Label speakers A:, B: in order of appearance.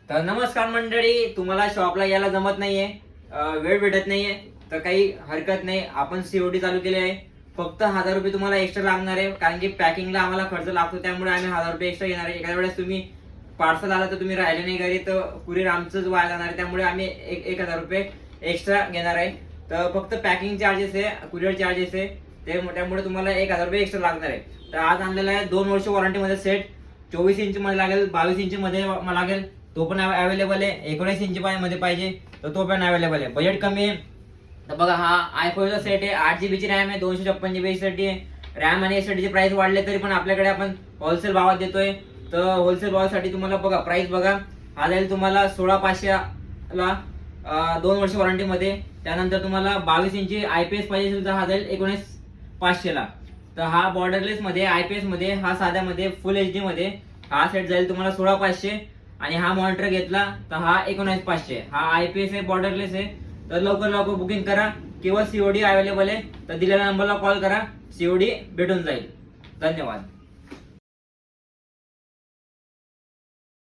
A: तर नमस्कार मंडळी, तुम्हाला शॉपला यायला जमत नाहीये, वेळ भेटत नाहीये तर काही हरकत नाही. आपण सीओडी चालू केली आहे. फक्त 1000 रुपये तुम्हाला एक्स्ट्रा लागणार आहे, कारण की पॅकिंगला आम्हाला खर्च लागतो. त्यामुळे आम्ही 1000 रुपये एक्स्ट्रा घेणार आहे. एखाद्या वेळेस तुम्ही पार्सल आला तर तुम्ही राहिले नाही घरी तर कुरिअर आमचंच वाया जाणार आहे. त्यामुळे आम्ही 1000 रुपये एक्स्ट्रा घेणार आहे. तर फक्त पॅकिंग चार्जेस आहे, कुरिअर चार्जेस आहे, त्यामुळे तुम्हाला 1000 रुपये एक्स्ट्रा लागणार आहे. तर आज आणलेला आहे 2 वर्ष वॉरंटी मध्ये सेट. 24 इंच मध्ये लागेल, 22 इंच मध्ये लागेल, तो पण अवेलेबल आहे. 19 इंच मध्ये पाहिजे तर तो पण अवेलेबल आहे. बजेट कमी आहे तर बघा, हा i5 सेट आहे. 8 GB ची रॅम आहे, 256 GB साठी आहे. रॅम आणि एसएसडी प्राइस वाढले तरी पण आपल्याकडे आपण होलसेल भावात देतोय. तर होलसेल भावासाठी तुम्हाला बघा प्राइस बघा, हा जाईल तुम्हाला 16,500 ला 2 वर्ष वॉरंटी मध्ये. त्यानंतर तुम्हाला 22 इंची IPS पाहिजे असेल तर हा जाईल 19,500 ला. तर हा बॉर्डरलेस मध्ये, IPS मध्ये, हा साध्यामध्ये, फुल HD मध्ये हा सेट जाईल तुम्हाला 16,500. आणि हा मॉनिटर घेतला तर हा 19,500. हा IPS आहे, बॉर्डरलेस आहे. तर लवकर बुकिंग करा किंवा सीओडी अवेलेबल आहे तर दिलेल्या नंबरला कॉल करा, सीओडी भेटून जाईल. धन्यवाद.